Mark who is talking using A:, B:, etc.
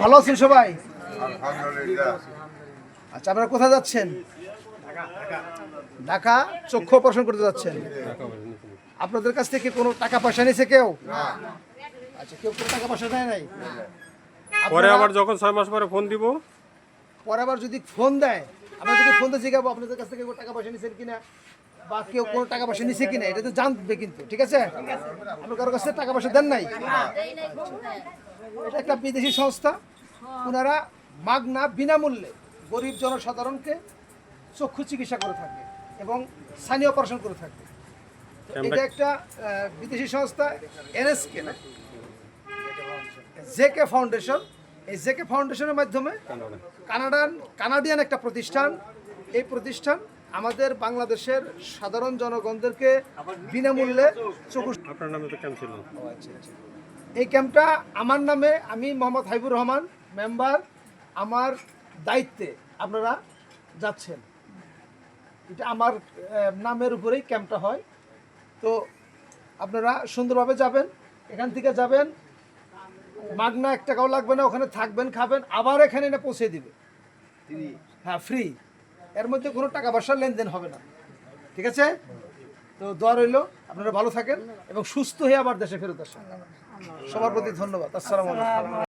A: ভালো আছেন সবাই?
B: আলহামদুলিল্লাহ।
A: আচ্ছা, আপনারা কোথায় যাচ্ছেন? ঢাকা চক্ষু অপারেশন করতে যাচ্ছেন। আপনাদের কাছ থেকে কোনো টাকা পয়সা নিয়েছে কেউ? আচ্ছা, কেউ কোনো টাকা পয়সা নেয় নাই?
C: পরে
A: আপনারা
C: আবার যখন 6 মাস পরে ফোন দিব,
A: পরে আবার যদি ফোন দেয়, আপনাদেরকে ফোন দিয়ে জিজ্ঞাসা আপনাদের কাছ থেকে কোনো টাকা পয়সা নিয়েছেন কিনা বা কেউ কোনো টাকা পয়সা নিছে কিনা, এটা তো জানবে কিন্তু, ঠিক আছে? আপনার কারোর কাছে টাকা পয়সা দেন নাই? এটা একটা বিদেশি সংস্থা, ওনারা মাগনা বিনামূল্যে গরিব জনসাধারণকে চক্ষু চিকিৎসা করে থাকে এবং স্থানীয় অপারেশন করে থাকে। এটা একটা বিদেশি সংস্থা, এনএসকে না, জেকে ফাউন্ডেশন। এই জেকে ফাউন্ডেশনের মাধ্যমে কানাডিয়ান একটা প্রতিষ্ঠান। এই প্রতিষ্ঠান আমাদের বাংলাদেশের সাধারণ জনগণদেরকে বিনামূল্যে চক্ষু।
C: আপনার নামে তো ক্যাম্প ছিল।
A: এই ক্যাম্পটা আমার নামে, আমি মোহাম্মদ হাবিবুর রহমান মেম্বার, আমার দায়িত্বে আপনারা যাচ্ছেন। এটা আমার নামের উপরেই ক্যাম্পটা হয়। তো আপনারা সুন্দরভাবে যাবেন, এখান থেকে যাবেন, মাগনা 1 টাকাও লাগবে না, ওখানে থাকবেন, খাবেন, আবার এখানে এনে পৌঁছে দিবে। হ্যাঁ, ফ্রি। এর মধ্যে কোনো টাকা পয়সার লেনদেন হবে না, ঠিক আছে? তো দোয়া রইল, আপনারা ভালো থাকেন এবং সুস্থ হয়ে আবার দেশে ফেরত আসেন। সবার প্রতি ধন্যবাদ। আসসালামু আলাইকুম।